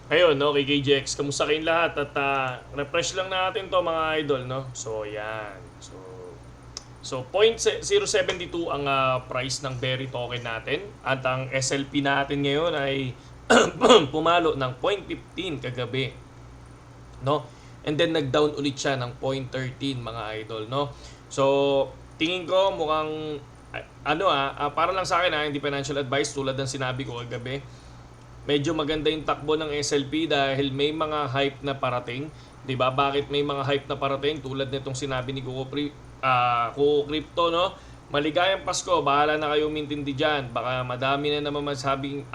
Ayun, no, kay KJX, kamusta kayong lahat? At refresh lang natin to mga idol, no? So, yan. So 0.072 ang price ng Berry token natin. At ang SLP natin ngayon ay pumalo ng 0.15 kagabi, no? And then nag-down ulit siya ng 0.13 mga idol, no? So, tingin ko mukhang para lang sa akin hindi financial advice tulad ng sinabi ko kagabi. Medyo maganda yung takbo ng SLP dahil may mga hype na parating. 'Di ba? Bakit may mga hype na parating tulad nitong sinabi ni Kuko Crypto, no? Maligayang Pasko, bahala na kayo umintindi diyan. Baka madami na naman masabi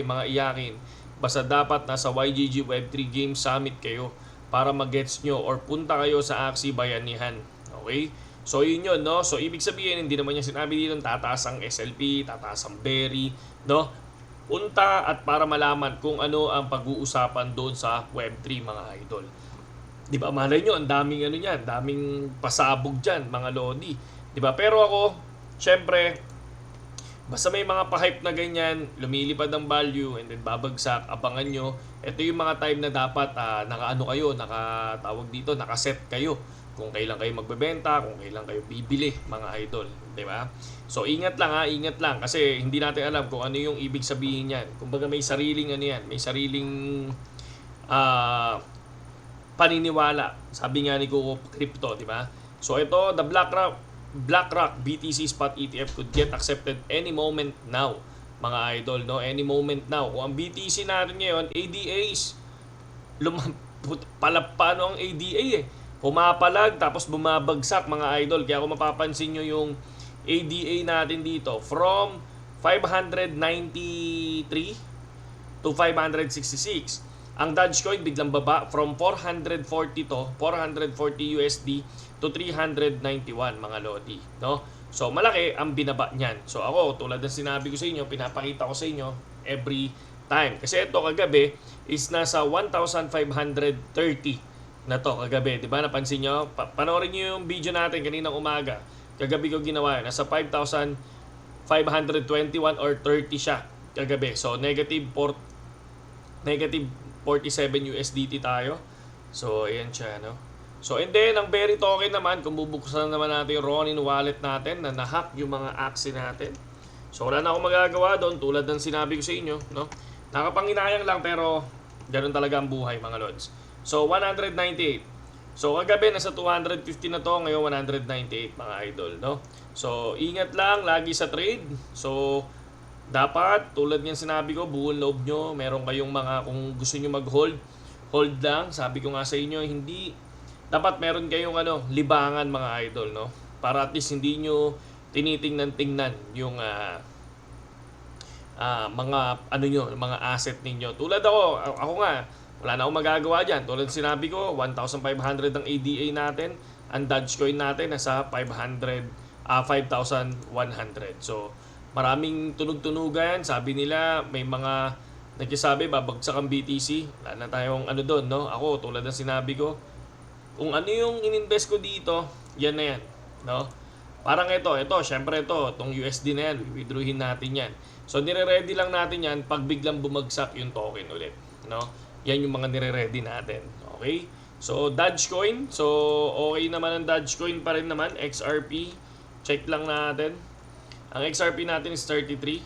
mga iyakin. Basta dapat nasa YGG Web3 Game Summit kayo para mag-gets nyo or punta kayo sa Axie Bayanihan. Okay? So yun yun, no? So ibig sabihin, hindi naman niya sinabi dito tataas ang SLP, tataas ang Berry, no? Punta at para malaman kung ano ang pag-uusapan doon sa Web3 mga idol. 'Di ba? Malay nyo, ang daming niyan, daming pasabog diyan, mga lodi. 'Di ba? Pero ako, syempre, basta may mga pa-hype na ganyan, lumilipad ang value and then babagsak, abangan nyo. Ito yung mga time na dapat nakaano kayo, nakatawag dito, nakaset kayo kung kailan kayo magbebenta, kung kailan kayo bibili, mga idol, 'di ba? So ingat lang kasi hindi natin alam kung ano yung ibig sabihin niyan. Kumbaga may sariling may sariling ah paniniwala. Sabi nga ni Coco Crypto, 'di ba? So ito, the BlackRock BTC Spot ETF could get accepted any moment now, mga idol, no? Any moment now. Kung ang BTC natin ngayon, ADAs, palapano ang ADA Pumapalag tapos bumabagsak, mga idol. Kaya kung mapapansin nyo yung ADA natin dito, from 593 to 566. Ang Dogecoin biglang baba from 440 USD to 391, mga lodi, no? So malaki ang binaba niyan. So ako, tulad ng sinabi ko sa inyo, pinapakita ko sa inyo every time. Kasi ito kagabi is nasa 1,530 na to kagabi, 'di ba? Napansin niyo? Panoorin niyo yung video natin kaninang umaga. Kagabi ko ginawa, nasa 5,521 or 30 siya kagabi. So negative 47 USDT tayo. So ayan siya, no? So and then ang Berry token naman, kung bubuksan naman natin yung Ronin wallet natin na nahack yung mga Axie natin. So wala na akong magagawa doon tulad ng sinabi ko sa inyo, no? Nakapanginayang lang pero ganun talaga ang buhay, mga lods. So 198. So kagabi nasa 250 na to, ngayon 198, mga idol, no? So ingat lang lagi sa trade. So dapat tulad ng sinabi ko, buong loob nyo, meron kayong mga, kung gusto nyo mag-hold, hold lang. Sabi ko nga sa inyo, hindi dapat meron kayong libangan, mga idol, no? Para at least hindi nyo tinitingnan-tingnan yung mga mga asset ninyo. Tulad ako nga, wala na akong magagawa diyan. Tulad sinabi ko, 1,500 ang ADA natin, ang Dogecoin natin nasa 5,100. So maraming tunog-tunugan. Sabi nila, may mga nagsasabi babagsak ang BTC. Wala na tayong doon, no? Ako, tulad ng sinabi ko, kung ano yung ininvest ko dito, yan na yan, no? Parang ito, syempre itong USD na yan, withdrawin natin yan. So nire-ready lang natin yan pag biglang bumagsak yung token ulit, no? Yan yung mga nire-ready natin, okay? So Dogecoin, so okay naman ang Dogecoin pa rin naman, XRP, check lang natin. Ang XRP natin is 33.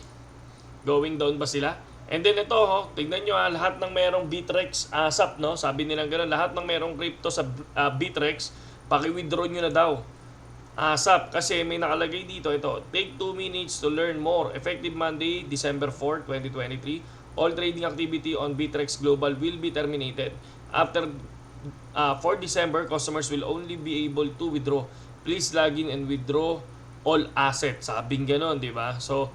Going down ba sila? And then ito, tignan nyo lahat ng merong Bittrex ASAP, no? Sabi nilang gano'n, lahat ng merong crypto sa Bittrex, paki-withdraw nyo na daw. ASAP, kasi may nakalagay dito, ito, take 2 minutes to learn more. Effective Monday, December 4, 2023. All trading activity on Bittrex Global will be terminated. After 4 December, customers will only be able to withdraw. Please log in and withdraw all assets. Sabing gano'n, di ba? So,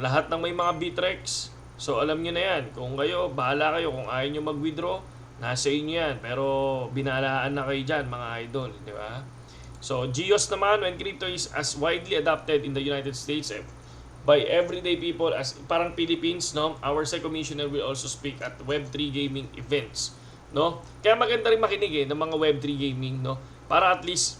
lahat ng may mga Bittrex, so alam nyo na yan. Kung kayo, bahala kayo. Kung ayaw nyo mag-withdraw, nasa inyo yan. Pero binalaan na kayo dyan, mga idol, di ba? So, GEOS naman, when crypto is as widely adopted in the United States by everyday people as parang Philippines, no? Our SEC commissioner will also speak at Web3 gaming events, no? Kaya maganda rin makinig ng mga Web3 gaming, no? Para at least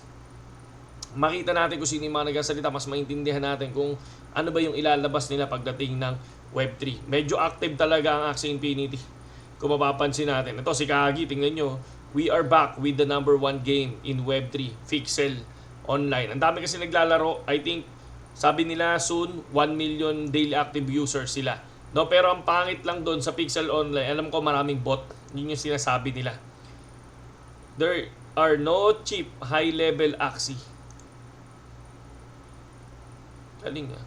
makita natin kung sino yung mga nagsasalita, mas maintindihan natin kung ano ba yung ilalabas nila pagdating ng Web3. Medyo active talaga ang Axie Infinity. kung mapapansin natin. Ito si Kagi, tingnan nyo. We are back with the number 1 game in Web3, Fixel Online. Ang dami kasi naglalaro. I think, sabi nila soon, 1 million daily active users sila. No, pero ang pangit lang doon sa Pixel Online, alam ko maraming bot. Yun yung sinasabi nila. There are no cheap high-level Axie. Galing ah.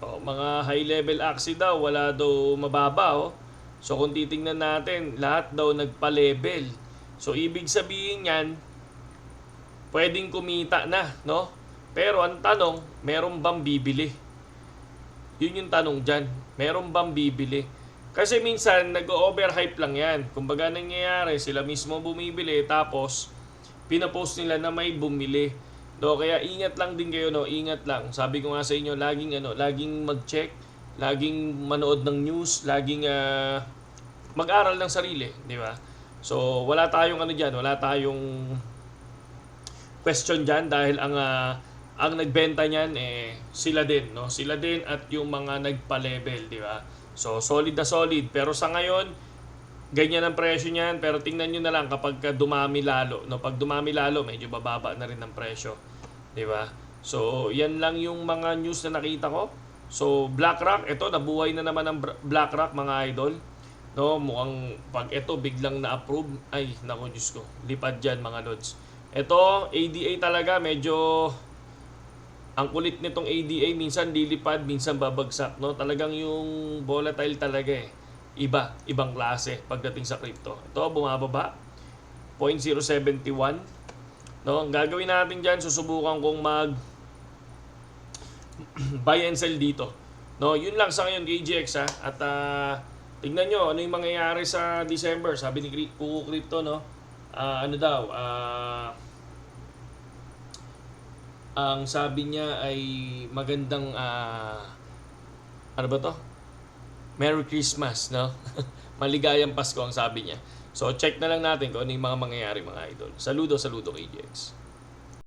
Oh, mga high-level Axie daw, wala daw mababa oh. So kung titingnan natin, lahat daw nagpa-level. So ibig sabihin yan, pwedeng kumita na, no? Pero ang tanong, meron bang bibili? Yun yung tanong dyan. Meron bang bibili? Kasi minsan, nag-overhype lang yan. Kumbaga nangyayari, sila mismo bumibili, tapos pinapost nila na may bumili. No, kaya ingat lang din kayo, no? Ingat lang. Sabi ko nga sa inyo, laging mag-check, laging manood ng news, laging mag-aral ng sarili, di ba? So, wala tayong diyan, wala tayong question diyan dahil ang nagbenta niyan sila din, no? Sila din at yung mga nagpa-level, di ba? So, solid na solid. Pero sa ngayon, ganyan ang presyo niyan. Pero tingnan nyo na lang kapag dumami lalo. No? Pag dumami lalo, medyo bababa na rin ang presyo. Diba? So, yan lang yung mga news na nakita ko. So, BlackRock, ito, nabuhay na naman ang BlackRock, mga idol. No? Mukhang pag ito biglang na-approve, ay, naku, Diyos ko. Lipad dyan, mga lods. Ito, ADA talaga, medyo ang kulit nitong ADA, minsan lilipad, minsan babagsak, no? Talagang yung volatile talaga eh. Ibang klase pagdating sa crypto. Ito, bumababa. 0.071. No? Ang gagawin natin dyan, susubukan kong mag buy and sell dito. No? Yun lang sa ngayon, KGX ha. At tingnan nyo, ano yung mangyayari sa December. Sabi ni Kuku Crypto, no? Ang sabi niya ay magandang ano ba to? Merry Christmas, no? Maligayang Pasko ang sabi niya. So check na lang natin kung ano yung mga mangyayari, mga idol. Saludo KGX.